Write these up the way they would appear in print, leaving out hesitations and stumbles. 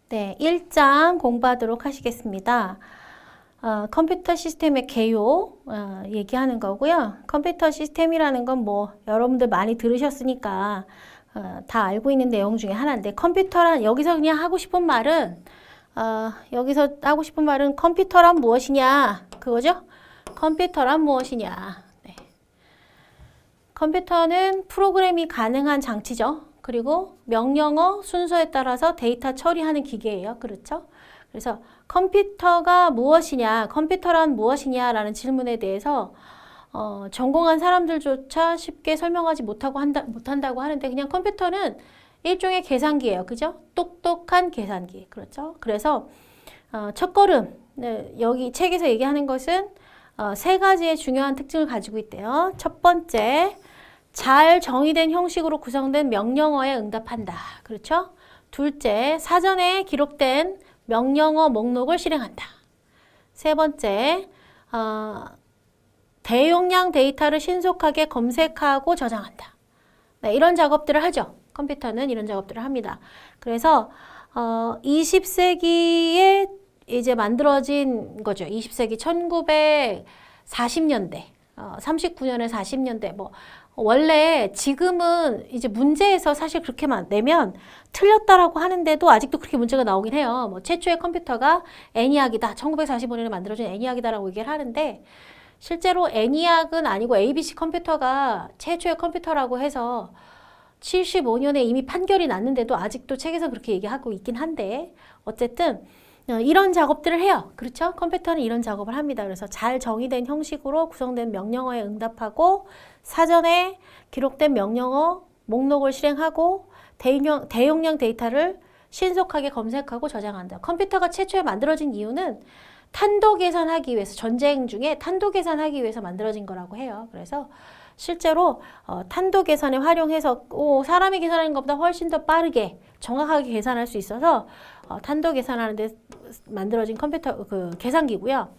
네, 1장 공부하도록 하시겠습니다. 컴퓨터 시스템의 개요 얘기하는 거고요. 컴퓨터 시스템이라는 건 뭐 여러분들 많이 들으셨으니까 다 알고 있는 내용 중에 하나인데, 컴퓨터란 여기서 그냥 하고 싶은 말은 컴퓨터란 무엇이냐 그거죠? 컴퓨터란 무엇이냐. 네. 컴퓨터는 프로그램이 가능한 장치죠. 그리고 명령어 순서에 따라서 데이터 처리하는 기계예요. 그렇죠? 그래서 컴퓨터가 무엇이냐, 컴퓨터란 무엇이냐라는 질문에 대해서 전공한 사람들조차 쉽게 설명하지 못한다고 하는데, 그냥 컴퓨터는 일종의 계산기예요. 그죠? 똑똑한 계산기. 그렇죠? 그래서 첫걸음, 네, 여기 책에서 얘기하는 것은 세 가지의 중요한 특징을 가지고 있대요. 첫 번째, 잘 정의된 형식으로 구성된 명령어에 응답한다. 그렇죠? 둘째, 사전에 기록된 명령어 목록을 실행한다. 세 번째, 대용량 데이터를 신속하게 검색하고 저장한다. 네, 이런 작업들을 하죠. 컴퓨터는 이런 작업들을 합니다. 그래서 20세기에 이제 만들어진 거죠. 20세기 1940년대, 39년에 40년대 뭐 원래 지금은 이제 문제에서 사실 그렇게만 내면 틀렸다라고 하는데도 아직도 그렇게 문제가 나오긴 해요. 뭐 최초의 컴퓨터가 애니악이다. 1945년에 만들어진 애니악이다라고 얘기를 하는데, 실제로 애니악은 아니고 ABC 컴퓨터가 최초의 컴퓨터라고 해서 75년에 이미 판결이 났는데도 아직도 책에서 그렇게 얘기하고 있긴 한데, 어쨌든 이런 작업들을 해요. 그렇죠? 컴퓨터는 이런 작업을 합니다. 그래서 잘 정의된 형식으로 구성된 명령어에 응답하고, 사전에 기록된 명령어 목록을 실행하고, 대용량 데이터를 신속하게 검색하고 저장한다. 컴퓨터가 최초에 만들어진 이유는 탄도 계산하기 위해서, 전쟁 중에 탄도 계산하기 위해서 만들어진 거라고 해요. 그래서 실제로 탄도 계산에 활용해서 사람이 계산하는 것보다 훨씬 더 빠르게 정확하게 계산할 수 있어서 탄도 계산하는 데 만들어진 컴퓨터 계산기고요.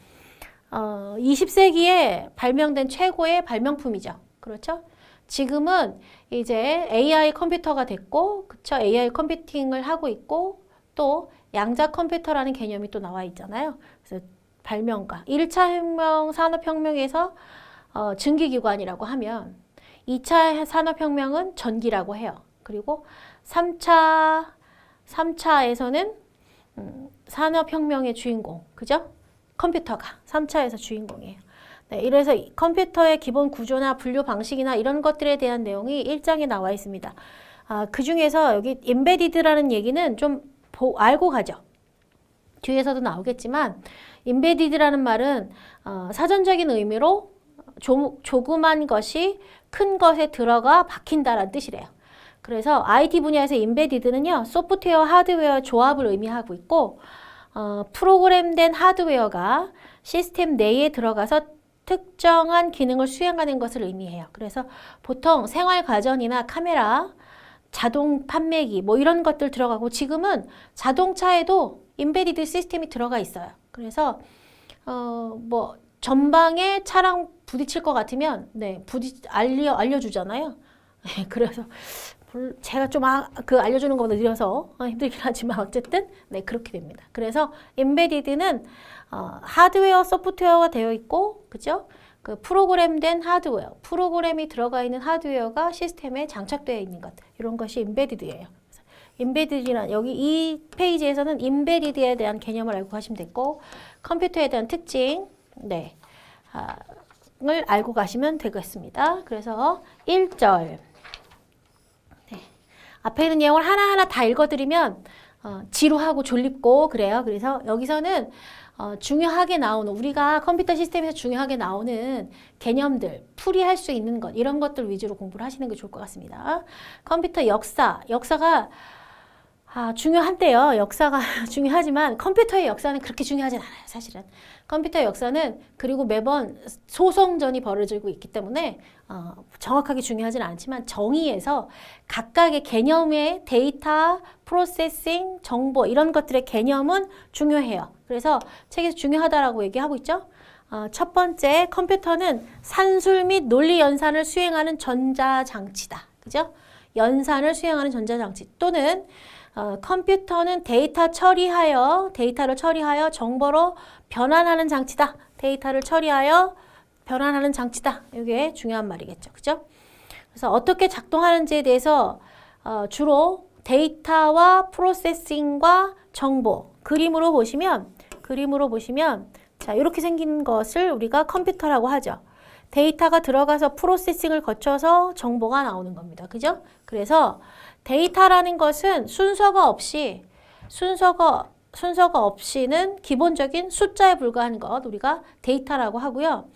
20세기에 발명된 최고의 발명품이죠. 그렇죠? 지금은 이제 AI 컴퓨터가 됐고, 그쵸? AI 컴퓨팅을 하고 있고, 또 양자 컴퓨터라는 개념이 또 나와 있잖아요. 그래서 발명가, 1차 혁명, 산업혁명에서 증기기관이라고 하면 2차 산업혁명은 전기라고 해요. 그리고 3차에서는 산업혁명의 주인공, 그죠? 컴퓨터가 3차에서 주인공이에요. 네, 이래서 컴퓨터의 기본 구조나 분류 방식이나 이런 것들에 대한 내용이 1장에 나와 있습니다. 그 중에서 여기 embedded라는 얘기는 좀 알고 가죠. 뒤에서도 나오겠지만, embedded라는 말은 사전적인 의미로 조그만 것이 큰 것에 들어가 박힌다라는 뜻이래요. 그래서 IT 분야에서 embedded는요, 소프트웨어, 하드웨어 조합을 의미하고 있고, 프로그램된 하드웨어가 시스템 내에 들어가서 특정한 기능을 수행하는 것을 의미해요. 그래서 보통 생활가전이나 카메라, 자동 판매기 뭐 이런 것들 들어가고, 지금은 자동차에도 embedded 시스템이 들어가 있어요. 그래서 뭐 전방에 차랑 부딪힐 것 같으면 알려주잖아요. 그래서 제가 좀 알려주는 것보다 느려서 힘들긴 하지만 어쨌든 그렇게 됩니다. 그래서 embedded는 하드웨어, 소프트웨어가 되어 있고, 그죠? 그 프로그램된 하드웨어, 프로그램이 들어가 있는 하드웨어가 시스템에 장착되어 있는 것, 이런 것이 embedded예요. embedded이란, 여기 이 페이지에서는 embedded에 대한 개념을 알고 가시면 됐고, 컴퓨터에 대한 특징, 을 알고 가시면 되겠습니다. 그래서 1절. 앞에 있는 내용을 하나하나 다 읽어드리면 지루하고 졸립고 그래요. 그래서 여기서는 중요하게 나오는, 우리가 컴퓨터 시스템에서 중요하게 나오는 개념들, 풀이할 수 있는 것, 이런 것들 위주로 공부를 하시는 게 좋을 것 같습니다. 컴퓨터 역사가 중요한데요. 역사가 중요하지만 컴퓨터의 역사는 그렇게 중요하진 않아요. 사실은 컴퓨터의 역사는, 그리고 매번 소송전이 벌어지고 있기 때문에 정확하게 중요하진 않지만, 정의에서 각각의 개념의 데이터, 프로세싱, 정보 이런 것들의 개념은 중요해요. 그래서 책에서 중요하다라고 얘기하고 있죠. 첫 번째, 컴퓨터는 산술 및 논리 연산을 수행하는 전자장치다. 그죠? 연산을 수행하는 전자장치, 또는 컴퓨터는 데이터를 처리하여 정보로 변환하는 장치다. 데이터를 처리하여 변환하는 장치다. 이게 중요한 말이겠죠. 그죠? 그래서 어떻게 작동하는지에 대해서 주로 데이터와 프로세싱과 정보 그림으로 보시면 자, 이렇게 생긴 것을 우리가 컴퓨터라고 하죠. 데이터가 들어가서 프로세싱을 거쳐서 정보가 나오는 겁니다. 그죠? 그래서 데이터라는 것은 순서가 없이는 기본적인 숫자에 불과한 것 우리가 데이터라고 하고요.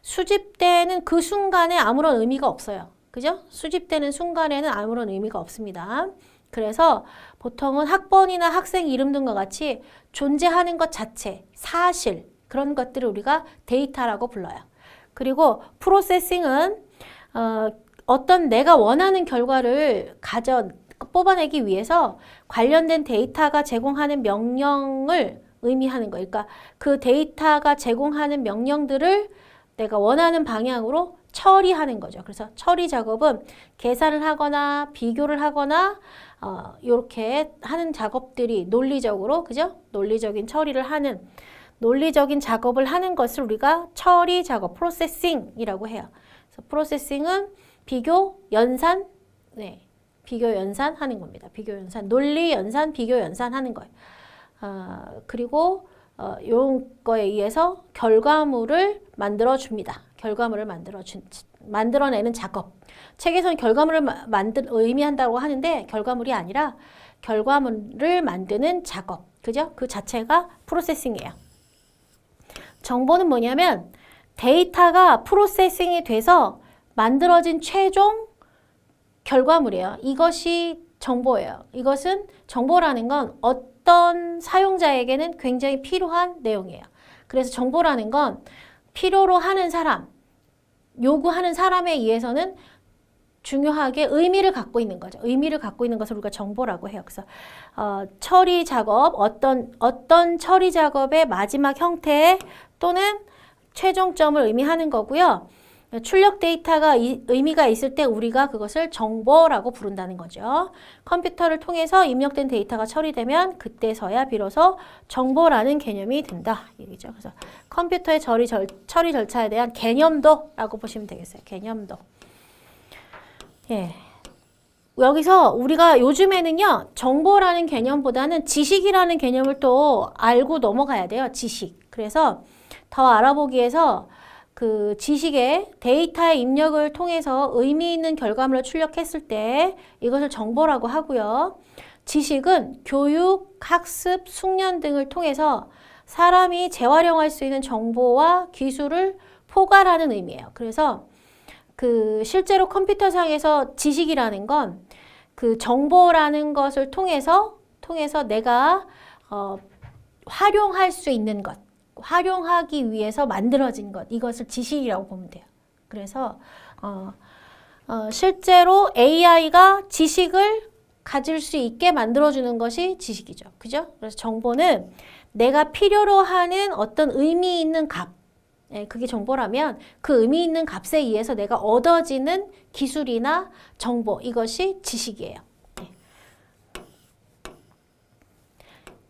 수집되는 그 순간에 아무런 의미가 없어요. 그죠? 수집되는 순간에는 아무런 의미가 없습니다. 그래서 보통은 학번이나 학생 이름 등과 같이 존재하는 것 자체, 사실 그런 것들을 우리가 데이터라고 불러요. 그리고 프로세싱은 어떤 내가 원하는 결과를 뽑아내기 위해서 관련된 데이터가 제공하는 명령을 의미하는 거예요. 그러니까 그 데이터가 제공하는 명령들을 내가 원하는 방향으로 처리하는 거죠. 그래서 처리 작업은 계산을 하거나 비교를 하거나 이렇게 하는 작업들이 논리적으로, 그죠? 논리적인 작업을 하는 것을 우리가 처리 작업, 프로세싱이라고 해요. 그래서 프로세싱은 비교, 연산, 비교, 연산 하는 겁니다. 비교, 연산, 논리, 연산, 비교, 연산 하는 거예요. 그리고 이런 거에 의해서 결과물을 만들어줍니다. 결과물을 만들어내는 작업. 책에서는 결과물을 의미한다고 하는데 결과물이 아니라 결과물을 만드는 작업. 그죠? 그 자체가 프로세싱이에요. 정보는 뭐냐면 데이터가 프로세싱이 돼서 만들어진 최종 결과물이에요. 이것이 정보예요. 이것은 정보라는 건 어떤 사용자에게는 굉장히 필요한 내용이에요. 그래서 정보라는 건 필요로 하는 사람, 요구하는 사람에 의해서는 중요하게 의미를 갖고 있는 거죠. 의미를 갖고 있는 것을 우리가 정보라고 해요. 그래서 처리 작업, 어떤 처리 작업의 마지막 형태 또는 최종점을 의미하는 거고요. 출력 데이터가 의미가 있을 때 우리가 그것을 정보라고 부른다는 거죠. 컴퓨터를 통해서 입력된 데이터가 처리되면 그때서야 비로소 정보라는 개념이 든다. 얘기죠. 그래서 컴퓨터의 처리 절차에 대한 개념도라고 보시면 되겠어요. 개념도. 예. 여기서 우리가 요즘에는요, 정보라는 개념보다는 지식이라는 개념을 또 알고 넘어가야 돼요. 지식. 그래서 더 알아보기 위해서 그 지식의 데이터의 입력을 통해서 의미 있는 결과물을 출력했을 때 이것을 정보라고 하고요. 지식은 교육, 학습, 숙련 등을 통해서 사람이 재활용할 수 있는 정보와 기술을 포괄하는 의미예요. 그래서 그 실제로 컴퓨터상에서 지식이라는 건 그 정보라는 것을 통해서 내가 활용할 수 있는 것, 활용하기 위해서 만들어진 것, 이것을 지식이라고 보면 돼요. 그래서 실제로 AI가 지식을 가질 수 있게 만들어주는 것이 지식이죠. 그죠? 그래서 정보는 내가 필요로 하는 어떤 의미 있는 값, 그게 정보라면 그 의미 있는 값에 의해서 내가 얻어지는 기술이나 정보, 이것이 지식이에요.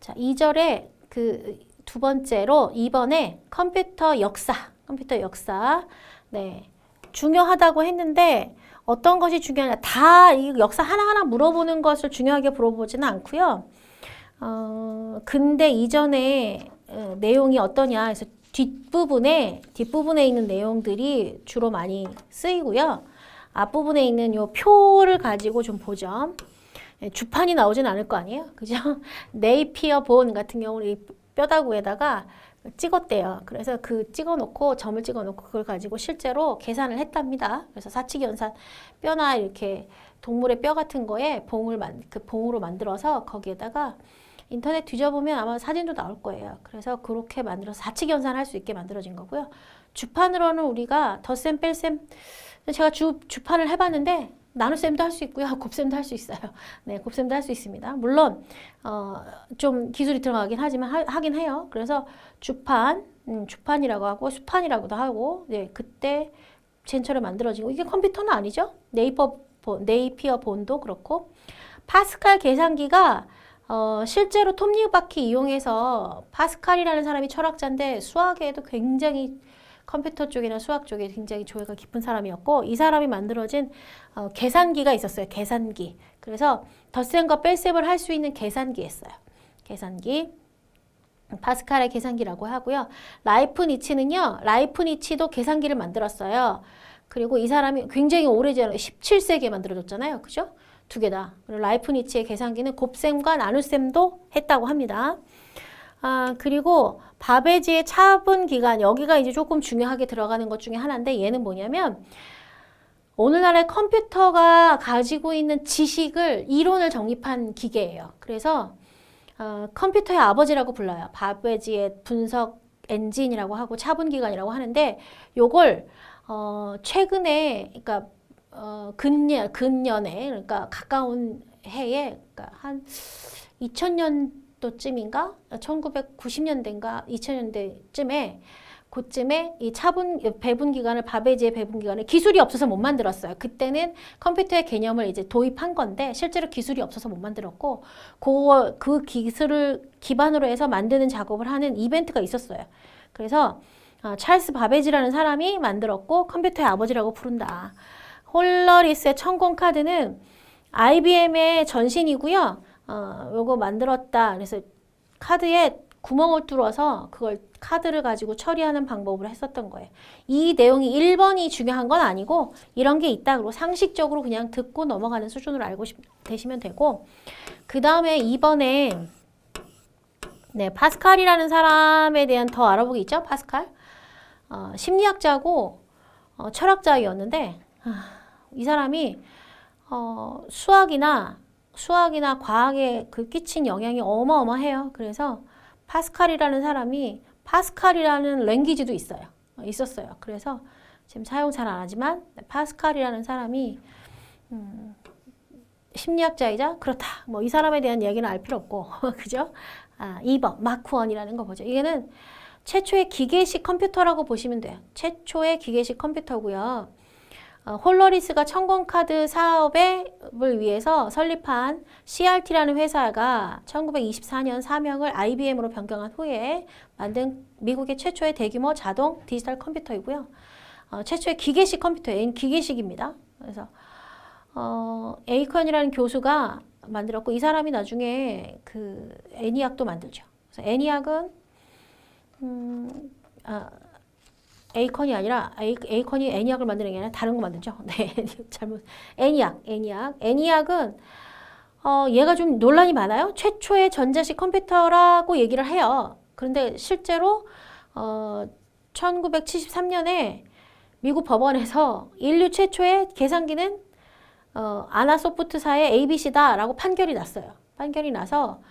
자, 2절에 그 두 번째로 2번에 컴퓨터 역사. 네. 중요하다고 했는데 어떤 것이 중요하냐. 다 이 역사 하나하나 물어보는 것을 중요하게 물어보지는 않고요. 근데 이전에 내용이 어떠냐 해서 뒷부분에 있는 내용들이 주로 많이 쓰이고요. 앞부분에 있는 요 표를 가지고 좀 보죠. 주판이 나오진 않을 거 아니에요? 그죠? 네이피어 본 같은 경우는 이 뼈다구에다가 찍었대요. 그래서 그 찍어놓고 점을 찍어놓고 그걸 가지고 실제로 계산을 했답니다. 그래서 사칙연산 뼈나 이렇게 동물의 뼈 같은 거에 봉으로 만들어서 거기에다가 인터넷 뒤져보면 아마 사진도 나올 거예요. 그래서 그렇게 만들어서 사칙연산 할 수 있게 만들어진 거고요. 주판으로는 우리가 덧셈, 뺄셈, 제가 주판을 해봤는데 나눗셈도 할 수 있고요. 곱셈도 할 수 있어요. 네, 곱셈도 할 수 있습니다. 물론 좀 기술이 들어가긴 하지만 하긴 해요. 그래서 주판이라고 하고 수판이라고도 하고, 네, 그때 젠처럼 만들어지고, 이게 컴퓨터는 아니죠. 네이피어 본도 그렇고 파스칼 계산기가 실제로 톱니바퀴 이용해서 파스칼이라는 사람이 철학자인데 수학에도 굉장히 컴퓨터 쪽이나 수학 쪽에 굉장히 조예가 깊은 사람이었고 이 사람이 만들어진 계산기가 있었어요. 계산기. 그래서 덧셈과 뺄셈을 할 수 있는 계산기였어요. 계산기. 파스칼의 계산기라고 하고요. 라이프니츠는요. 라이프니츠도 계산기를 만들었어요. 그리고 이 사람이 굉장히 오래전에 17세기에 만들어졌잖아요. 그죠? 두 개 다. 라이프니츠의 계산기는 곱셈과 나눗셈도 했다고 합니다. 그리고 바베지의 차분 기간, 여기가 이제 조금 중요하게 들어가는 것 중에 하나인데 얘는 뭐냐면 오늘날의 컴퓨터가 가지고 있는 지식을 이론을 정립한 기계예요. 그래서 컴퓨터의 아버지라고 불러요. 바베지의 분석 엔진이라고 하고 차분 기간이라고 하는데 요걸 최근에 그러니까 근년에 그러니까 가까운 해에 그러니까 한 2000년도쯤인가 1990년대인가 2000년대쯤에 그쯤에 이 배분 기관을 바베지의 배분 기관을 기술이 없어서 못 만들었어요. 그때는 컴퓨터의 개념을 이제 도입한 건데 실제로 기술이 없어서 못 만들었고 그 기술을 기반으로 해서 만드는 작업을 하는 이벤트가 있었어요. 그래서 찰스 바베지라는 사람이 만들었고 컴퓨터의 아버지라고 부른다. 홀러리스의 천공 카드는 IBM의 전신이고요. 요거 만들었다. 그래서 카드에 구멍을 뚫어서 그걸 카드를 가지고 처리하는 방법으로 했었던 거예요. 이 내용이 1번이 중요한 건 아니고 이런 게 있다. 그리고 상식적으로 그냥 듣고 넘어가는 수준으로 알고 되시면 되고 그 다음에 2번에 네, 파스칼이라는 사람에 대한 더 알아보기 있죠? 파스칼. 심리학자고 철학자였는데 이 사람이 수학이나 과학에 그 끼친 영향이 어마어마해요. 그래서 파스칼이라는 사람이 파스칼이라는 랭귀지도 있었어요. 그래서 지금 사용 잘 안 하지만 파스칼이라는 사람이 심리학자이자 그렇다. 뭐 이 사람에 대한 이야기는 알 필요 없고 그죠? 2번 마크1이라는 거 보죠. 이게는 최초의 기계식 컴퓨터라고 보시면 돼요. 최초의 기계식 컴퓨터고요. 홀러리스가 천공카드 사업을 위해서 설립한 CRT라는 회사가 1924년 사명을 IBM으로 변경한 후에 만든 미국의 최초의 대규모 자동 디지털 컴퓨터이고요. 최초의 기계식 컴퓨터예요. 기계식입니다. 그래서 에이컨이라는 교수가 만들었고 이 사람이 나중에 그 애니악도 만들죠. 그래서 애니악은 에이컨이 아니라 에이컨이 애니악을 만드는 게 아니라 다른 거 만들죠. 네, 잘못. 애니악은 얘가 좀 논란이 많아요. 최초의 전자식 컴퓨터라고 얘기를 해요. 그런데 실제로 1973년에 미국 법원에서 인류 최초의 계산기는 아나소프트사의 ABC다라고 판결이 났어요. 판결이 나서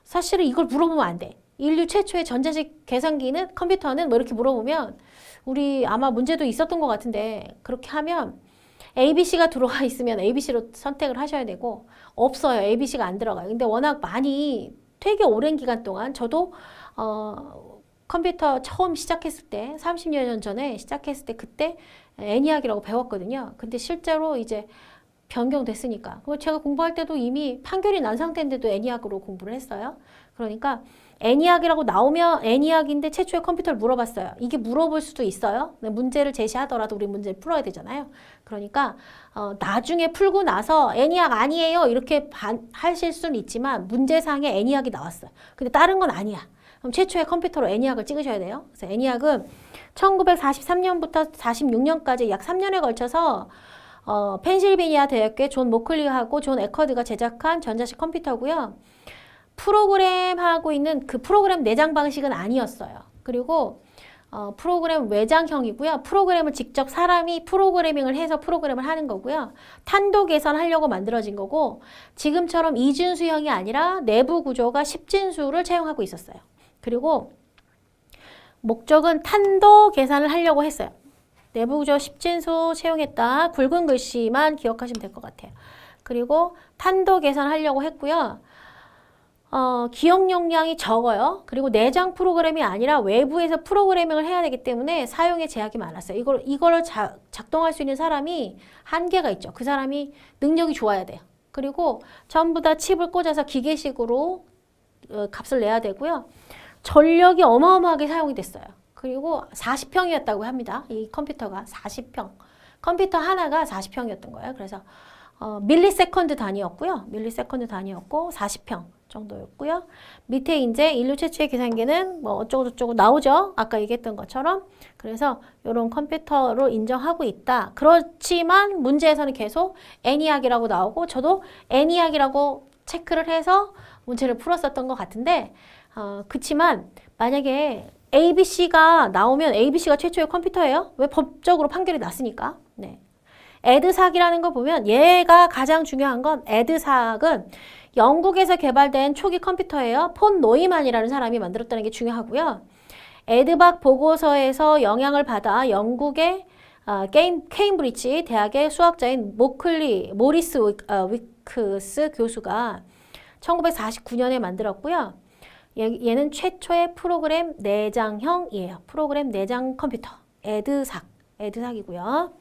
사실은 이걸 물어보면 안 돼. 인류 최초의 전자식 계산기는 컴퓨터는 뭐 이렇게 물어보면 우리 아마 문제도 있었던 것 같은데 그렇게 하면 ABC가 들어가 있으면 ABC로 선택을 하셔야 되고 없어요. ABC가 안 들어가요. 근데 워낙 많이 되게 오랜 기간 동안 저도 컴퓨터 처음 시작했을 때 30여 년 전에 시작했을 때 그때 애니악이라고 배웠거든요. 근데 실제로 이제 변경됐으니까. 제가 공부할 때도 이미 판결이 난 상태인데도 애니악으로 공부를 했어요. 그러니까 애니악이라고 나오면 애니악인데 최초의 컴퓨터를 물어봤어요. 이게 물어볼 수도 있어요. 문제를 제시하더라도 우리 문제를 풀어야 되잖아요. 그러니까 나중에 풀고 나서 애니악 아니에요 이렇게 하실 수는 있지만 문제상에 애니악이 나왔어요. 근데 다른 건 아니야. 그럼 최초의 컴퓨터로 애니악을 찍으셔야 돼요. 그래서 애니악은 1943년부터 46년까지 약 3년에 걸쳐서 펜실베니아 대학교의 존 모클리하고 존 에커드가 제작한 전자식 컴퓨터고요. 프로그램하고 있는 그 프로그램 내장 방식은 아니었어요. 그리고 프로그램 외장형이고요. 프로그램을 직접 사람이 프로그래밍을 해서 프로그램을 하는 거고요. 탄도 계산하려고 만들어진 거고 지금처럼 이진수형이 아니라 내부 구조가 10진수를 채용하고 있었어요. 그리고 목적은 탄도 계산을 하려고 했어요. 내부 구조 10진수 채용했다. 굵은 글씨만 기억하시면 될 것 같아요. 그리고 탄도 계산하려고 했고요. 기억 용량이 적어요. 그리고 내장 프로그램이 아니라 외부에서 프로그래밍을 해야 되기 때문에 사용에 제약이 많았어요. 이걸 작동할 수 있는 사람이 한계가 있죠. 그 사람이 능력이 좋아야 돼요. 그리고 전부 다 칩을 꽂아서 기계식으로 값을 내야 되고요. 전력이 어마어마하게 사용이 됐어요. 그리고 40평이었다고 합니다. 이 컴퓨터가 40평. 컴퓨터 하나가 40평이었던 거예요. 그래서 밀리세컨드 단위였고요. 밀리세컨드 단위였고 40평 정도였고요. 밑에 이제 인류 최초의 계산기는 뭐 어쩌고저쩌고 나오죠. 아까 얘기했던 것처럼. 그래서 이런 컴퓨터로 인정하고 있다. 그렇지만 문제에서는 계속 애니악이라고 나오고 저도 애니악이라고 체크를 해서 문제를 풀었었던 것 같은데 그치만 만약에 ABC가 나오면 ABC가 최초의 컴퓨터예요. 왜? 법적으로 판결이 났으니까. 네. 에드삭이라는 거 보면 얘가 가장 중요한 건 에드삭은 영국에서 개발된 초기 컴퓨터예요. 폰 노이만이라는 사람이 만들었다는 게 중요하고요. 에드박 보고서에서 영향을 받아 영국의 케임브리지 대학의 수학자인 모리스 위크스 교수가 1949년에 만들었고요. 얘는 최초의 프로그램 내장형이에요. 프로그램 내장 컴퓨터. 에드삭이고요.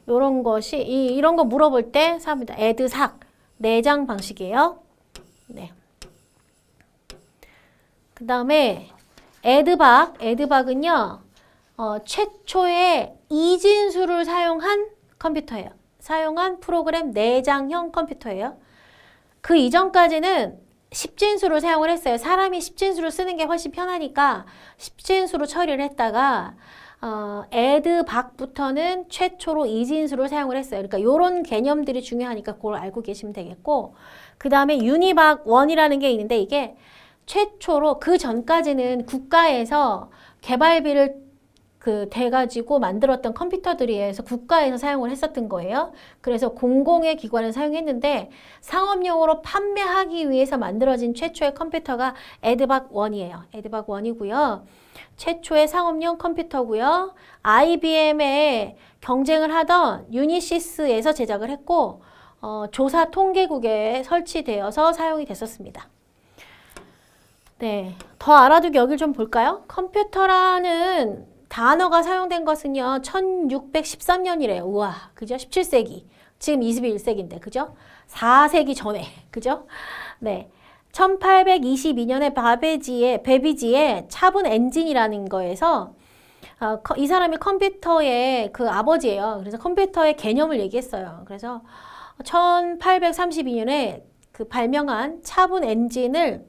요런 것이 이런 거 물어볼 때 삽니다. 에드삭 내장 방식이에요. 네. 그다음에 에드박은요. 최초의 이진수를 사용한 컴퓨터예요. 사용한 프로그램 내장형 컴퓨터예요. 그 이전까지는 10진수를 사용을 했어요. 사람이 10진수를 쓰는 게 훨씬 편하니까 10진수로 처리를 했다가 에드박부터는 최초로 2진수를 사용을 했어요. 그러니까 이런 개념들이 중요하니까 그걸 알고 계시면 되겠고 그 다음에 유니박 1이라는 게 있는데 이게 최초로 그 전까지는 국가에서 개발비를 돼가지고 만들었던 컴퓨터들이에서 국가에서 사용을 했었던 거예요. 그래서 공공의 기관을 사용했는데 상업용으로 판매하기 위해서 만들어진 최초의 컴퓨터가 에드박 1이에요. 에드박 1이고요. 최초의 상업용 컴퓨터고요. IBM에 경쟁을 하던 유니시스에서 제작을 했고 조사 통계국에 설치되어서 사용이 됐었습니다. 네, 더 알아두기 여길 좀 볼까요? 컴퓨터라는 단어가 사용된 것은요, 1613년이래요. 우와, 그죠? 17세기. 지금 21세기인데, 그죠? 4세기 전에, 그죠? 네. 1822년에 베비지의 차분 엔진이라는 거에서 이 사람이 컴퓨터의 그 아버지예요. 그래서 컴퓨터의 개념을 얘기했어요. 그래서 1832년에 그 발명한 차분 엔진을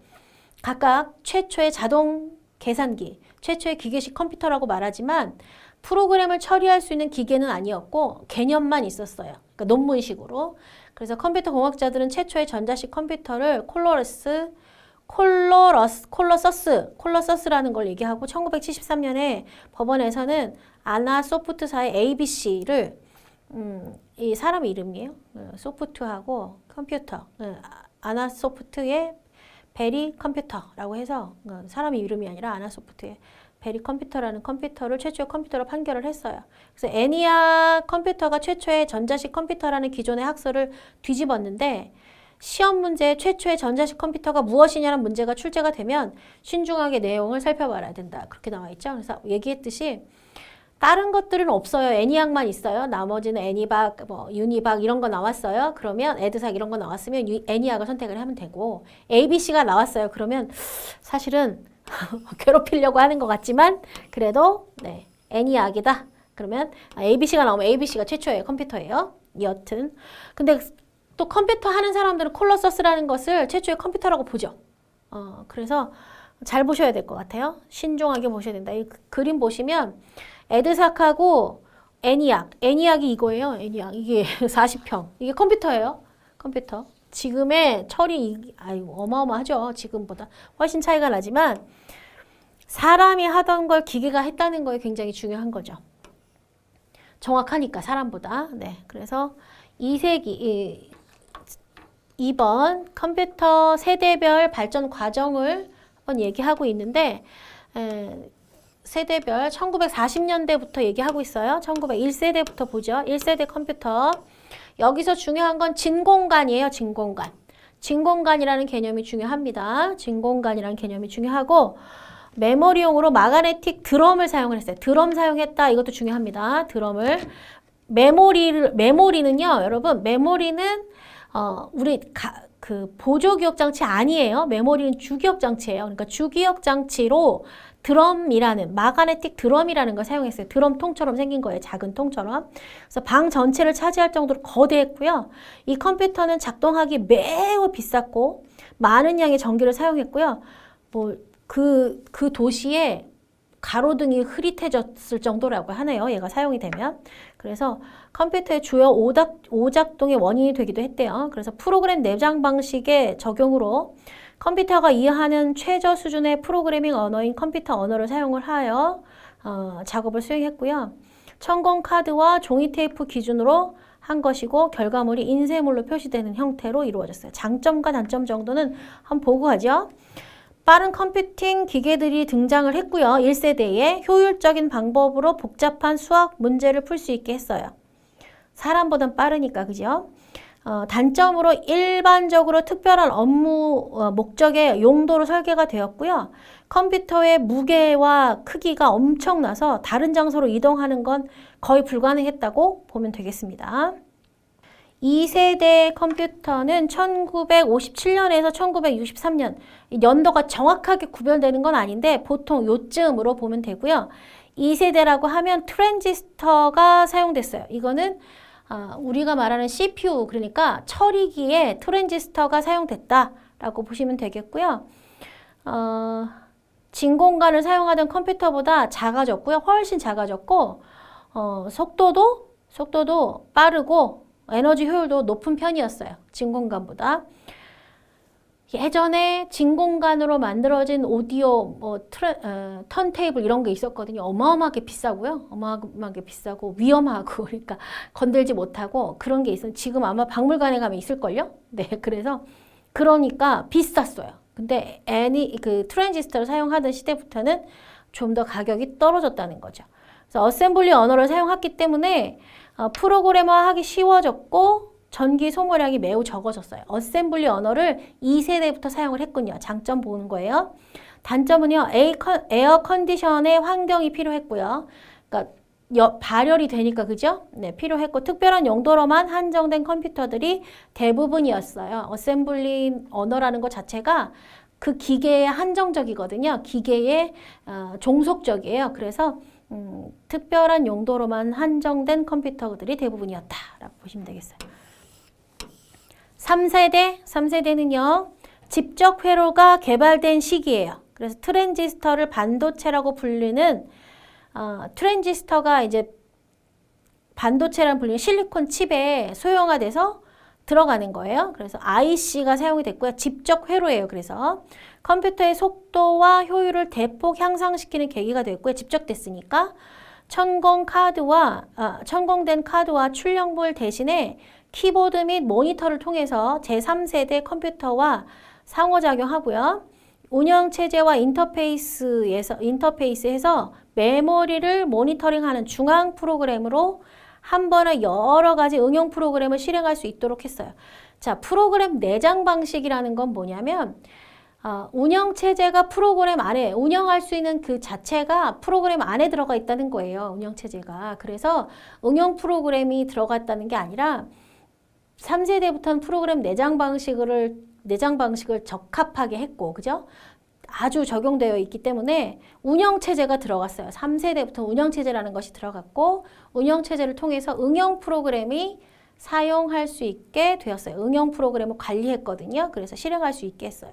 각각 최초의 자동 계산기, 최초의 기계식 컴퓨터라고 말하지만 프로그램을 처리할 수 있는 기계는 아니었고 개념만 있었어요. 그러니까 논문식으로. 그래서 컴퓨터 공학자들은 최초의 전자식 컴퓨터를 콜러서스라는 걸 얘기하고 1973년에 법원에서는 아나소프트사의 ABC를 이 사람 이름이에요. 소프트하고 컴퓨터. 아나소프트의 베리 컴퓨터라고 해서 사람의 이름이 아니라 아나소프트의 베리 컴퓨터라는 컴퓨터를 최초의 컴퓨터로 판결을 했어요. 그래서 애니악 컴퓨터가 최초의 전자식 컴퓨터라는 기존의 학설을 뒤집었는데 시험 문제에 최초의 전자식 컴퓨터가 무엇이냐는 문제가 출제가 되면 신중하게 내용을 살펴봐야 된다. 그렇게 나와 있죠. 그래서 얘기했듯이 다른 것들은 없어요. 애니악만 있어요. 나머지는 애니박, 유니박 이런 거 나왔어요. 그러면 에드삭 이런 거 나왔으면 애니악을 선택을 하면 되고 ABC가 나왔어요. 그러면 사실은 괴롭히려고 하는 것 같지만 그래도 네, 애니악이다. 그러면 ABC가 나오면 ABC가 최초의 컴퓨터예요. 여튼 근데 또 컴퓨터 하는 사람들은 콜러서스라는 것을 최초의 컴퓨터라고 보죠. 그래서 잘 보셔야 될 것 같아요. 신중하게 보셔야 된다. 이 그림 보시면 에드삭하고 애니악이 이거예요. 애니악 이게 40평. 이게 컴퓨터예요. 컴퓨터. 지금의 처리 어마어마하죠. 지금보다 훨씬 차이가 나지만 사람이 하던 걸 기계가 했다는 거에 굉장히 중요한 거죠. 정확하니까 사람보다. 네, 그래서 2번 컴퓨터 세대별 발전 과정을 한번 얘기하고 있는데 세대별 1940년대부터 얘기하고 있어요. 1901세대부터 보죠. 1세대 컴퓨터. 여기서 중요한 건 진공관이에요. 진공관. 진공관이라는 개념이 중요합니다. 진공관이라는 개념이 중요하고 메모리용으로 마그네틱 드럼을 사용을 했어요. 드럼 사용했다. 이것도 중요합니다. 드럼을. 메모리는요. 여러분 메모리는 그 보조 기억 장치 아니에요. 메모리는 주기억 장치예요. 그러니까 주기억 장치로 드럼이라는 마그네틱 드럼이라는 걸 사용했어요. 드럼 통처럼 생긴 거예요. 작은 통처럼. 그래서 방 전체를 차지할 정도로 거대했고요. 이 컴퓨터는 작동하기 매우 비쌌고 많은 양의 전기를 사용했고요. 뭐 그 도시에 가로등이 흐릿해졌을 정도라고 하네요. 얘가 사용이 되면. 그래서 컴퓨터의 주요 오작동의 원인이 되기도 했대요. 그래서 프로그램 내장 방식의 적용으로 컴퓨터가 이해하는 최저 수준의 프로그래밍 언어인 컴퓨터 언어를 사용을 하여 작업을 수행했고요. 천공 카드와 종이 테이프 기준으로 한 것이고 결과물이 인쇄물로 표시되는 형태로 이루어졌어요. 장점과 단점 정도는 한번 보고 가죠. 빠른 컴퓨팅 기계들이 등장을 했고요. 1세대에 효율적인 방법으로 복잡한 수학 문제를 풀 수 있게 했어요. 사람보단 빠르니까, 그죠? 단점으로 일반적으로 특별한 업무 목적의 용도로 설계가 되었고요. 컴퓨터의 무게와 크기가 엄청나서 다른 장소로 이동하는 건 거의 불가능했다고 보면 되겠습니다. 2세대 컴퓨터는 1957년에서 1963년, 연도가 정확하게 구별되는 건 아닌데 보통 요쯤으로 보면 되고요. 2세대라고 하면 트랜지스터가 사용됐어요. 이거는 우리가 말하는 CPU, 그러니까 처리기에 트랜지스터가 사용됐다라고 보시면 되겠고요. 진공관을 사용하던 컴퓨터보다 작아졌고요. 훨씬 작아졌고 속도도 빠르고 에너지 효율도 높은 편이었어요. 진공관보다. 예전에 진공관으로 만들어진 오디오 턴테이블 이런 게 있었거든요. 어마어마하게 비싸고요. 어마어마하게 비싸고 위험하고 그러니까 건들지 못하고 그런 게 있어요. 지금 아마 박물관에 가면 있을걸요? 네, 그러니까 비쌌어요. 근데 그 트랜지스터를 사용하던 시대부터는 좀 더 가격이 떨어졌다는 거죠. 그래서 어셈블리 언어를 사용했기 때문에 프로그래머하기 쉬워졌고 전기 소모량이 매우 적어졌어요. 어셈블리 언어를 2세대부터 사용을 했군요. 장점 보는 거예요. 단점은요. 에어 컨디션의 환경이 필요했고요. 그러니까 발열이 되니까 그죠? 네, 필요했고 특별한 용도로만 한정된 컴퓨터들이 대부분이었어요. 어셈블리 언어라는 것 자체가 그 기계에 한정적이거든요. 기계에 종속적이에요. 그래서 특별한 용도로만 한정된 컴퓨터들이 대부분이었다라고 보시면 되겠어요. 3세대는요. 집적 회로가 개발된 시기예요. 그래서 트랜지스터를 반도체라고 불리는 트랜지스터가 이제 반도체라는 불리는 실리콘 칩에 소형화돼서 들어가는 거예요. 그래서 IC가 사용이 됐고요. 집적 회로예요. 그래서 컴퓨터의 속도와 효율을 대폭 향상시키는 계기가 됐고요. 집적됐으니까 천공된 카드와 출력물 대신에 키보드 및 모니터를 통해서 제3세대 컴퓨터와 상호작용하고요. 운영체제와 인터페이스에서 메모리를 모니터링하는 중앙 프로그램으로 한 번에 여러 가지 응용 프로그램을 실행할 수 있도록 했어요. 자, 프로그램 내장 방식이라는 건 뭐냐면 운영체제가 프로그램 안에 운영할 수 있는 그 자체가 프로그램 안에 들어가 있다는 거예요. 운영체제가. 그래서 응용 프로그램이 들어갔다는 게 아니라 3세대부터는 프로그램 내장 방식을 적합하게 했고, 그죠? 아주 적용되어 있기 때문에 운영체제가 들어갔어요. 3세대부터 운영체제라는 것이 들어갔고 운영체제를 통해서 응용 프로그램이 사용할 수 있게 되었어요. 응용 프로그램을 관리했거든요. 그래서 실행할 수 있게 했어요.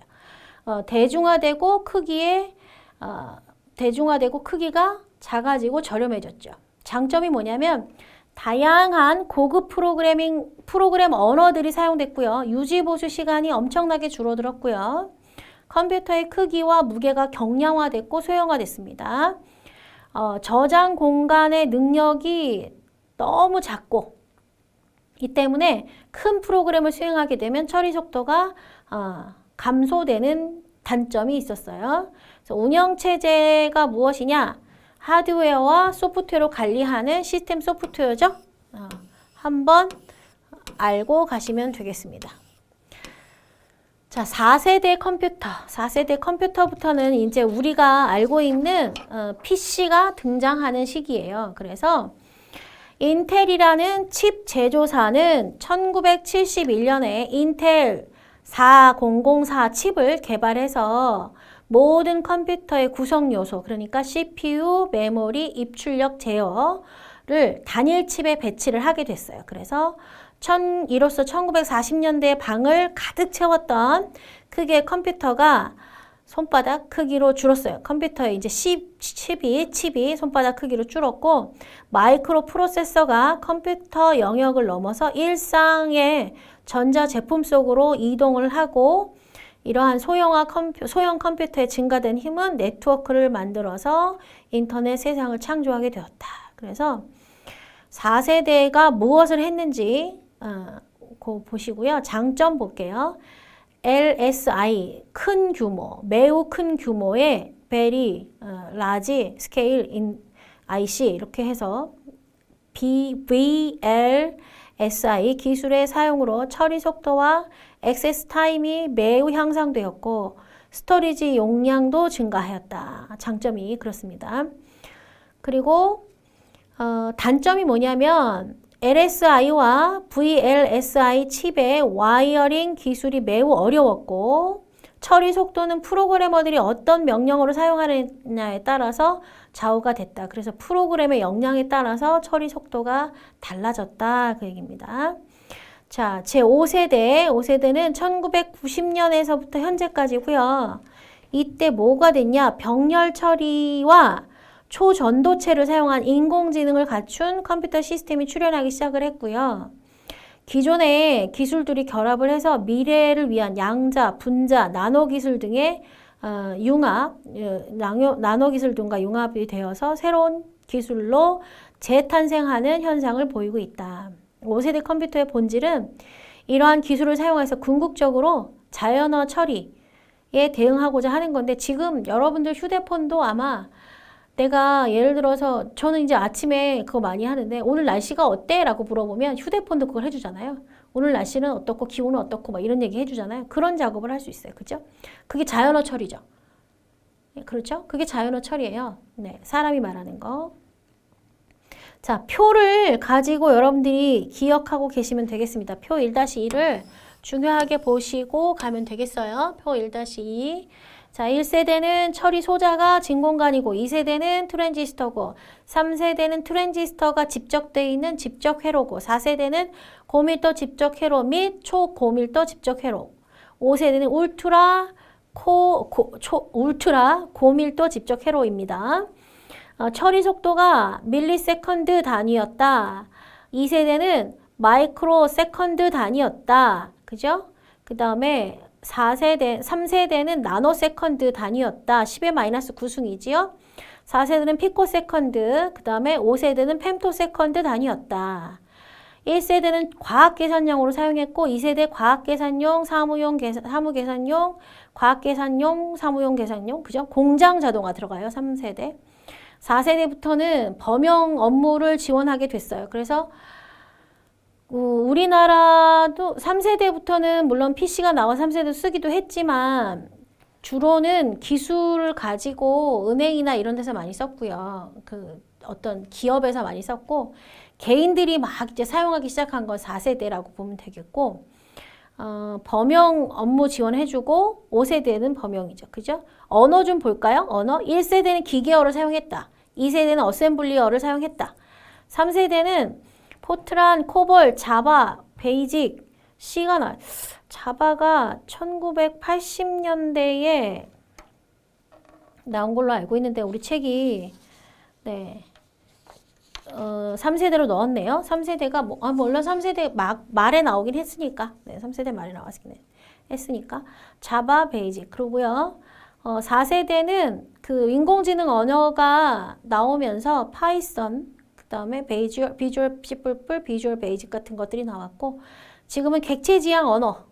대중화되고 크기가 작아지고 저렴해졌죠. 장점이 뭐냐면 다양한 고급 프로그램 언어들이 사용됐고요. 유지 보수 시간이 엄청나게 줄어들었고요. 컴퓨터의 크기와 무게가 경량화됐고 소형화됐습니다. 저장 공간의 능력이 너무 작고 이 때문에 큰 프로그램을 수행하게 되면 처리 속도가 감소되는 단점이 있었어요. 그래서 운영체제가 무엇이냐? 하드웨어와 소프트웨어로 관리하는 시스템 소프트웨어죠. 한번 알고 가시면 되겠습니다. 자, 4세대 컴퓨터부터는 이제 우리가 알고 있는 PC가 등장하는 시기예요. 그래서 인텔이라는 칩 제조사는 1971년에 인텔 4004 칩을 개발해서 모든 컴퓨터의 구성 요소, 그러니까 CPU, 메모리, 입출력 제어를 단일 칩에 배치를 하게 됐어요. 그래서 이로써 1940년대에 방을 가득 채웠던 크기의 컴퓨터가 손바닥 크기로 줄었어요. 컴퓨터에 이제 칩이 손바닥 크기로 줄었고, 마이크로 프로세서가 컴퓨터 영역을 넘어서 일상의 전자 제품 속으로 이동을 하고, 이러한 소형 컴퓨터의 증가된 힘은 네트워크를 만들어서 인터넷 세상을 창조하게 되었다. 그래서 4세대가 무엇을 했는지 그거 보시고요. 장점 볼게요. LSI, 큰 규모, 매우 큰 규모의 very large scale in IC 이렇게 해서 VLSI 기술의 사용으로 처리 속도와 액세스 타임이 매우 향상되었고 스토리지 용량도 증가하였다. 장점이 그렇습니다. 그리고 단점이 뭐냐면 LSI와 VLSI 칩의 와이어링 기술이 매우 어려웠고 처리 속도는 프로그래머들이 어떤 명령어를 사용하느냐에 따라서 좌우가 됐다. 그래서 프로그램의 역량에 따라서 처리 속도가 달라졌다. 그 얘기입니다. 자, 제5세대는 1990년에서부터 현재까지고요. 이때 뭐가 됐냐? 병렬 처리와 초전도체를 사용한 인공지능을 갖춘 컴퓨터 시스템이 출현하기 시작을 했고요. 기존의 기술들이 결합을 해서 미래를 위한 양자, 분자, 나노 기술 등의 나노 기술 등과 융합이 되어서 새로운 기술로 재탄생하는 현상을 보이고 있다. 5세대 컴퓨터의 본질은 이러한 기술을 사용해서 궁극적으로 자연어 처리에 대응하고자 하는 건데 지금 여러분들 휴대폰도 아마 내가 예를 들어서 저는 이제 아침에 그거 많이 하는데 오늘 날씨가 어때? 라고 물어보면 휴대폰도 그걸 해주잖아요. 오늘 날씨는 어떻고 기온은 어떻고 막 이런 얘기 해주잖아요. 그런 작업을 할 수 있어요. 그죠? 그게 자연어 처리죠. 그렇죠? 그게 자연어 처리예요. 네, 사람이 말하는 거. 자, 표를 가지고 여러분들이 기억하고 계시면 되겠습니다. 표 1-2를 중요하게 보시고 가면 되겠어요. 표 1-2. 자, 1세대는 처리 소자가 진공관이고 2세대는 트랜지스터고 3세대는 트랜지스터가 집적되어 있는 집적 회로고 4세대는 고밀도 집적 회로 및 초고밀도 집적 회로 5세대는 울트라 고밀도 집적 회로입니다. 처리 속도가 밀리세컨드 단위였다. 2세대는 마이크로 세컨드 단위였다. 그죠? 그 다음에 3세대는 나노세컨드 단위였다. 10의 마이너스 9승이지요. 4세대는 피코세컨드, 그 다음에 5세대는 fem토세컨드 단위였다. 1세대는 과학계산용으로 사용했고 2세대 과학계산용, 사무계산용, 과학계산용, 사무용 계산용, 그죠? 공장 자동화 들어가요. 3세대. 4세대부터는 범용 업무를 지원하게 됐어요. 그래서 우리나라도 3세대부터는 물론 PC가 나와 3세대 쓰기도 했지만 주로는 기술을 가지고 은행이나 이런 데서 많이 썼고요. 그 어떤 기업에서 많이 썼고 개인들이 막 이제 사용하기 시작한 건 4세대라고 보면 되겠고 범용 업무 지원해주고 5세대는 범용이죠. 그죠? 언어 좀 볼까요? 언어 1세대는 기계어를 사용했다. 2세대는 어셈블리어를 사용했다. 3세대는 포트란, 코볼, 자바, 베이직, C가 자바가 1980년대에 나온 걸로 알고 있는데 우리 책이 네 3세대로 넣었네요. 3세대가 물론 3세대 말에 나오긴 했으니까 3세대 말에 나왔긴 했으니까 자바, 베이직 그러고요. 4세대는 그 인공지능 언어가 나오면서 파이썬 그 다음에 비주얼 C++, 비주얼 베이직 같은 것들이 나왔고 지금은 객체지향 언어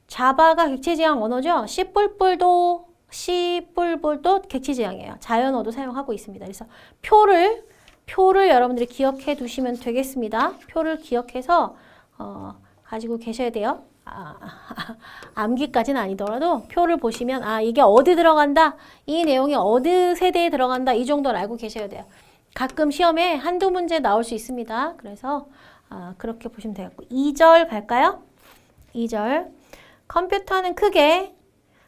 자바가 객체지향 언어죠. C++도 객체지향이에요. 자연어도 사용하고 있습니다. 그래서 표를 여러분들이 기억해 두시면 되겠습니다. 표를 기억해서 가지고 계셔야 돼요. 암기까지는 아니더라도 표를 보시면 이게 어디 들어간다 이 내용이 어느 세대에 들어간다 이 정도는 알고 계셔야 돼요. 가끔 시험에 한두 문제 나올 수 있습니다. 그래서 그렇게 보시면 되겠고 2절 갈까요? 2절 컴퓨터는 크게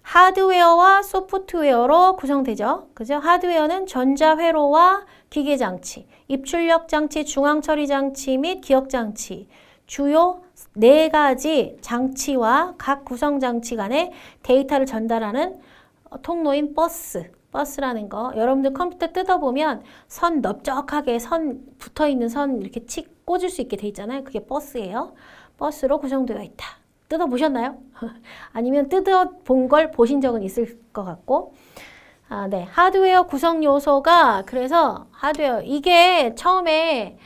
하드웨어와 소프트웨어로 구성되죠. 그죠? 하드웨어는 전자회로와 기계장치, 입출력장치, 중앙처리장치 및 기억장치, 주요 4가지 장치와 각 구성장치 간의 데이터를 전달하는 통로인 버스라는 거. 여러분들 컴퓨터 뜯어보면 선 넓적하게 선 붙어있는 선 이렇게 꽂을 수 있게 돼 있잖아요. 그게 버스예요. 버스로 구성되어 있다. 뜯어보셨나요? 아니면 뜯어본 걸 보신 적은 있을 것 같고. 네. 하드웨어 구성 요소가 그래서 하드웨어 이게 처음에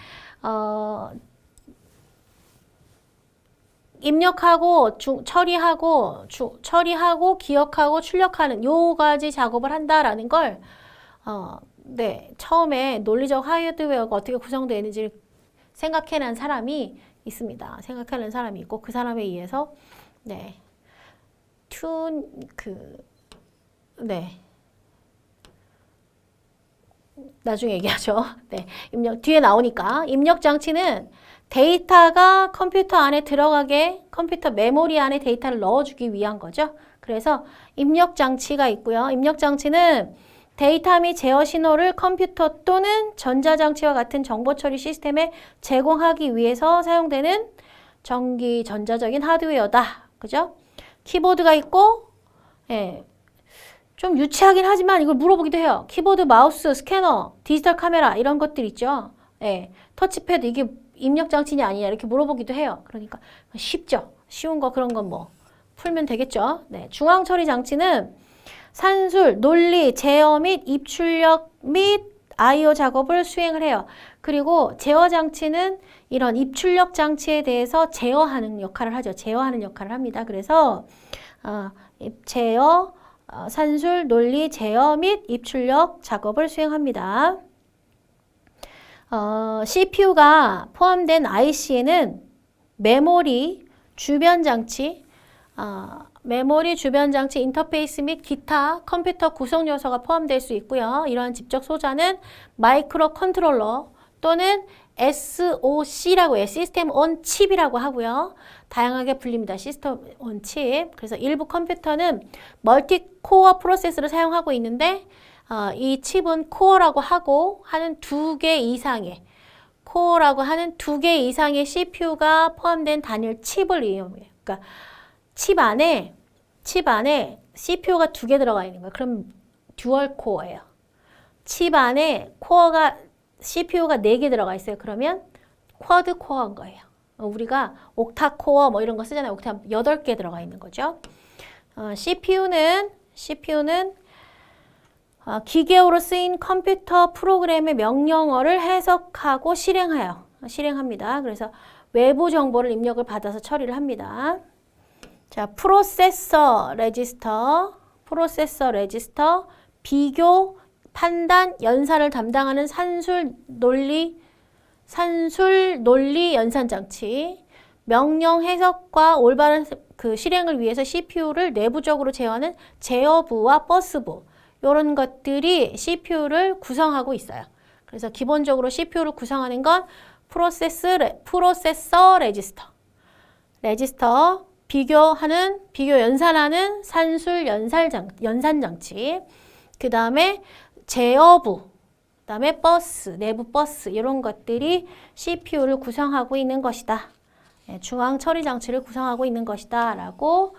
입력하고 처리하고 기억하고 출력하는 요 가지 작업을 한다라는 걸 네. 처음에 논리적 하드웨어가 어떻게 구성되는지를 생각해낸 사람이 있습니다. 생각하는 사람이 있고 그 사람에 의해서 네. 나중에 얘기하죠. 네. 뒤에 나오니까 입력 장치는 데이터가 컴퓨터 안에 들어가게 컴퓨터 메모리 안에 데이터를 넣어주기 위한 거죠. 그래서 입력 장치가 있고요. 입력 장치는 데이터 및 제어 신호를 컴퓨터 또는 전자장치와 같은 정보 처리 시스템에 제공하기 위해서 사용되는 전자적인 하드웨어다. 그죠? 키보드가 있고, 예, 좀 유치하긴 하지만 이걸 물어보기도 해요. 키보드, 마우스, 스캐너, 디지털 카메라 이런 것들 있죠. 예, 터치패드 이게 입력 장치냐 아니냐 이렇게 물어보기도 해요. 그러니까 쉽죠. 쉬운 거 그런 건 뭐 풀면 되겠죠. 네, 중앙 처리 장치는 산술, 논리, 제어 및 입출력 및 I/O 작업을 수행을 해요. 그리고 제어 장치는 이런 입출력 장치에 대해서 제어하는 역할을 하죠. 제어하는 역할을 합니다. 그래서 산술, 논리, 제어 및 입출력 작업을 수행합니다. CPU가 포함된 IC에는 메모리, 주변 장치, 인터페이스 및 기타 컴퓨터 구성 요소가 포함될 수 있고요. 이러한 집적 소자는 마이크로 컨트롤러 또는 SoC라고 해요. 시스템 온 칩이라고 하고요. 다양하게 불립니다. 시스템 온 칩. 그래서 일부 컴퓨터는 멀티 코어 프로세서를 사용하고 있는데 이 칩은 코어라고 하는 2개 이상의 CPU가 포함된 단일 칩을 이용해요. 그러니까 칩 안에 CPU가 2개 들어가 있는 거예요. 그럼 듀얼 코어예요. 칩 안에 CPU가 4개 들어가 있어요. 그러면 쿼드 코어인 거예요. 우리가 옥타 코어 뭐 이런 거 쓰잖아요. 옥타 8개 들어가 있는 거죠. CPU는 기계어로 쓰인 컴퓨터 프로그램의 명령어를 해석하고 실행합니다. 그래서 외부 정보를 입력을 받아서 처리를 합니다. 자, 프로세서 레지스터, 비교, 판단, 연산을 담당하는 산술 논리 연산 장치, 명령 해석과 올바른 실행을 위해서 CPU를 내부적으로 제어하는 제어부와 버스부 이런 것들이 CPU를 구성하고 있어요. 그래서 기본적으로 CPU를 구성하는 건 프로세서 레지스터, 비교 연산하는 산술 연산 장치, 그 다음에 제어부, 그 다음에 내부 버스 이런 것들이 CPU를 구성하고 있는 것이다. 중앙 처리 장치를 구성하고 있는 것이다 라고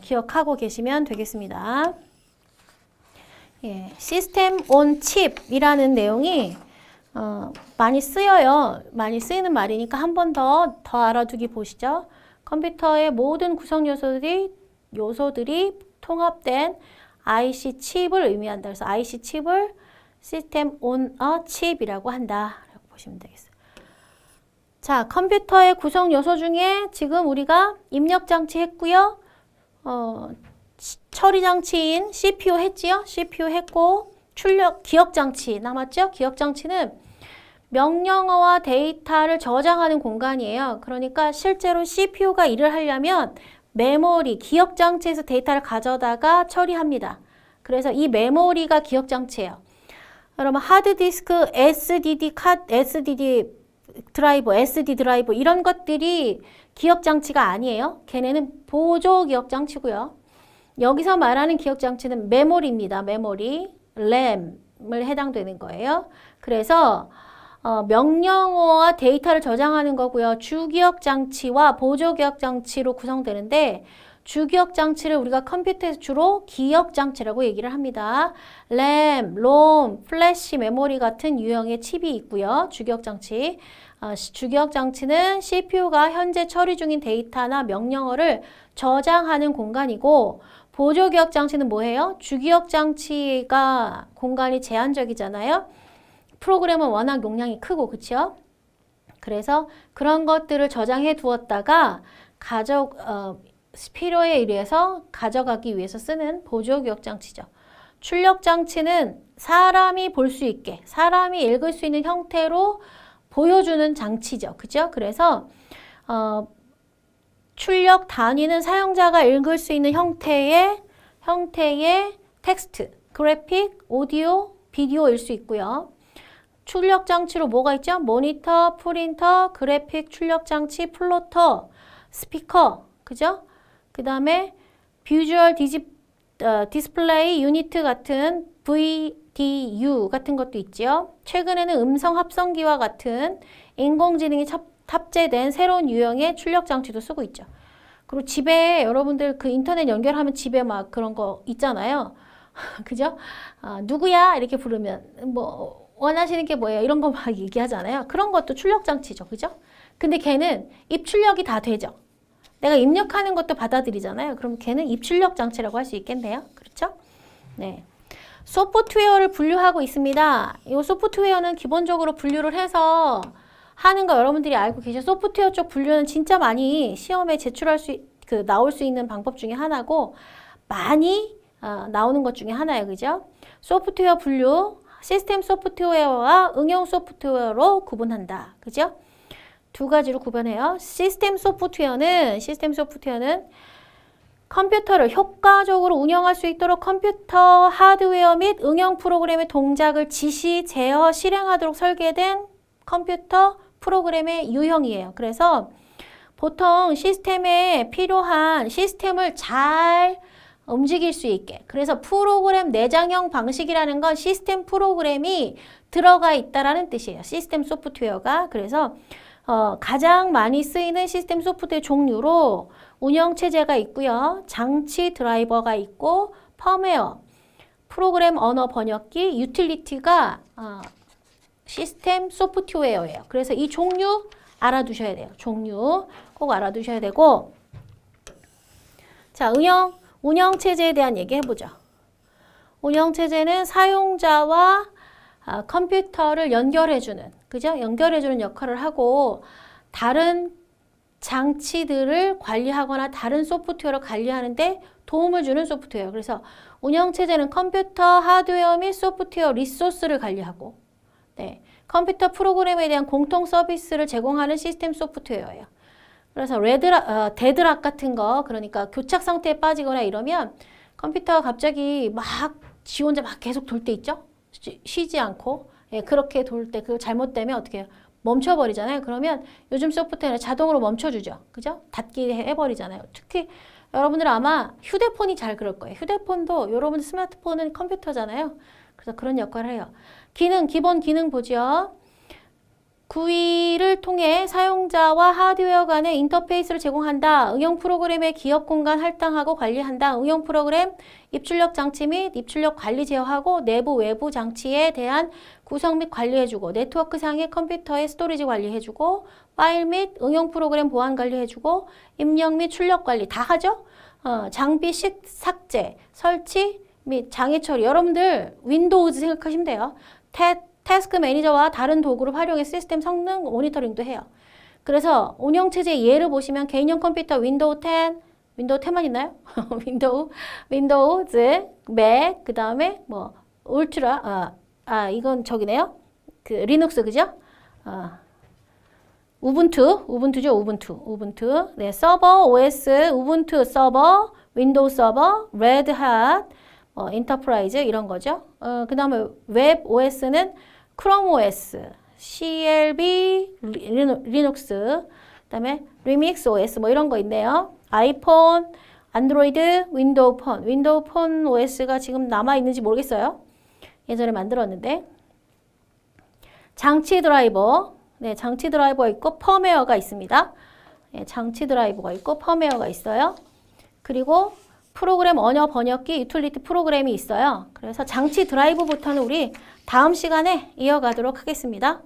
기억하고 계시면 되겠습니다. 시스템 온 칩이라는 내용이 많이 쓰여요. 많이 쓰이는 말이니까 한 번 더 알아두기 보시죠. 컴퓨터의 모든 구성 요소들이 통합된 IC 칩을 의미한다. 그래서 IC 칩을 시스템 온 칩이라고 한다. 라고 보시면 되겠어요. 자, 컴퓨터의 구성 요소 중에 지금 우리가 입력 장치 했고요. 처리 장치인 CPU 했지요? CPU 했고 기억 장치 남았죠? 기억 장치는 명령어와 데이터를 저장하는 공간이에요. 그러니까 실제로 CPU가 일을 하려면 메모리, 기억 장치에서 데이터를 가져다가 처리합니다. 그래서 이 메모리가 기억 장치예요. 여러분 하드디스크, SSD 드라이버, SD 드라이버 이런 것들이 기억장치가 아니에요. 걔네는 보조 기억장치고요. 여기서 말하는 기억장치는 메모리입니다. 메모리, 램을 해당되는 거예요. 그래서 명령어와 데이터를 저장하는 거고요. 주기억장치와 보조기억장치로 구성되는데 주기억장치를 우리가 컴퓨터에서 주로 기억장치라고 얘기를 합니다. 램, 롬, 플래시 메모리 같은 유형의 칩이 있고요. 주기억장치. 주기억장치는 CPU가 현재 처리 중인 데이터나 명령어를 저장하는 공간이고 보조기억장치는 뭐예요? 주기억장치가 공간이 제한적이잖아요. 프로그램은 워낙 용량이 크고 그렇죠? 그래서 그런 것들을 저장해 두었다가 필요에 의해서 가져가기 위해서 쓰는 보조기억장치죠. 출력장치는 사람이 볼 수 있게, 사람이 읽을 수 있는 형태로 보여주는 장치죠. 그죠? 그래서 출력 단위는 사용자가 읽을 수 있는 형태의 텍스트, 그래픽, 오디오, 비디오일 수 있고요. 출력 장치로 뭐가 있죠? 모니터, 프린터, 그래픽 출력 장치, 플로터, 스피커, 그죠? 그 다음에 비주얼 디스플레이 유니트 같은 VDU 같은 것도 있죠. 최근에는 음성 합성기와 같은 인공지능이 탑재된 새로운 유형의 출력 장치도 쓰고 있죠. 그리고 집에 여러분들 그 인터넷 연결하면 집에 막 그런 거 있잖아요. 그죠? 누구야? 이렇게 부르면 뭐 원하시는 게 뭐예요? 이런 거 막 얘기하잖아요. 그런 것도 출력 장치죠. 그죠? 근데 걔는 입출력이 다 되죠. 내가 입력하는 것도 받아들이잖아요. 그럼 걔는 입출력 장치라고 할 수 있겠네요. 그렇죠? 네. 소프트웨어를 분류하고 있습니다. 이 소프트웨어는 기본적으로 분류를 해서 하는 거 여러분들이 알고 계셔. 소프트웨어 쪽 분류는 진짜 많이 시험에 나올 수 있는 방법 중에 하나고 많이 나오는 것 중에 하나예요. 그죠? 소프트웨어 분류, 시스템 소프트웨어와 응용 소프트웨어로 구분한다. 그죠? 두 가지로 구분해요. 시스템 소프트웨어는 컴퓨터를 효과적으로 운영할 수 있도록 컴퓨터 하드웨어 및 응용 프로그램의 동작을 지시, 제어, 실행하도록 설계된 컴퓨터 프로그램의 유형이에요. 그래서 보통 시스템에 필요한 시스템을 잘 움직일 수 있게. 그래서 프로그램 내장형 방식이라는 건 시스템 프로그램이 들어가 있다라는 뜻이에요. 시스템 소프트웨어가. 그래서 가장 많이 쓰이는 시스템 소프트웨어 종류로 운영체제가 있고요. 장치 드라이버가 있고 펌웨어, 프로그램 언어 번역기, 유틸리티가 시스템 소프트웨어예요. 그래서 이 종류 알아두셔야 돼요. 종류 꼭 알아두셔야 되고 자, 운영체제에 대한 얘기 해보죠. 운영체제는 사용자와 컴퓨터를 연결해주는, 그죠? 연결해주는 역할을 하고 다른 장치들을 관리하거나 다른 소프트웨어를 관리하는데 도움을 주는 소프트웨어. 그래서 운영체제는 컴퓨터 하드웨어 및 소프트웨어 리소스를 관리하고 네, 컴퓨터 프로그램에 대한 공통 서비스를 제공하는 시스템 소프트웨어예요. 그래서 데드락 같은 거, 그러니까 교착 상태에 빠지거나 이러면 컴퓨터가 갑자기 막 지 혼자 막 계속 돌 때 있죠? 쉬지 않고. 예, 그렇게 돌 때 그거 잘못되면 어떻게 해요? 멈춰버리잖아요. 그러면 요즘 소프트웨어는 자동으로 멈춰주죠. 그죠? 닫기 해버리잖아요. 특히 여러분들 아마 휴대폰이 잘 그럴 거예요. 휴대폰도 여러분 스마트폰은 컴퓨터잖아요. 그래서 그런 역할을 해요. 기본 기능 보죠. GUI를 통해 사용자와 하드웨어 간의 인터페이스를 제공한다. 응용 프로그램의 기업 공간 할당하고 관리한다. 응용 프로그램 입출력 장치 및 입출력 관리 제어하고 내부 외부 장치에 대한 구성 및 관리해주고 네트워크상의 컴퓨터의 스토리지 관리해주고 파일 및 응용 프로그램 보안 관리해주고 입력 및 출력 관리 다 하죠. 장비 삭제, 설치 및 장애 처리. 여러분들 윈도우즈 생각하시면 돼요. 태스크 매니저와 다른 도구를 활용해 시스템 성능 모니터링도 해요. 그래서 운영체제의 예를 보시면 개인용 컴퓨터 윈도우 10만 있나요? 윈도우즈, 맥, 그 다음에 뭐 울트라, 이건 저기네요. 그 리눅스 그죠? 우분투죠, 우분투. 네, 서버 OS, 우분투 서버, 윈도우 서버, 레드핫, 인터프라이즈 이런 거죠. 그 다음에 웹 OS는 크롬 OS, CLB, 리눅스, 그 다음에 리믹스 OS 뭐 이런 거 있네요. 아이폰, 안드로이드, 윈도우 폰. 윈도우 폰 OS가 지금 남아있는지 모르겠어요. 예전에 만들었는데. 장치 드라이버. 네, 장치 드라이버 있고 펌웨어가 있습니다. 네, 장치 드라이버가 있고 펌웨어가 있어요. 그리고 프로그램 언어 번역기 유틸리티 프로그램이 있어요. 그래서 장치 드라이브부터는 우리 다음 시간에 이어가도록 하겠습니다.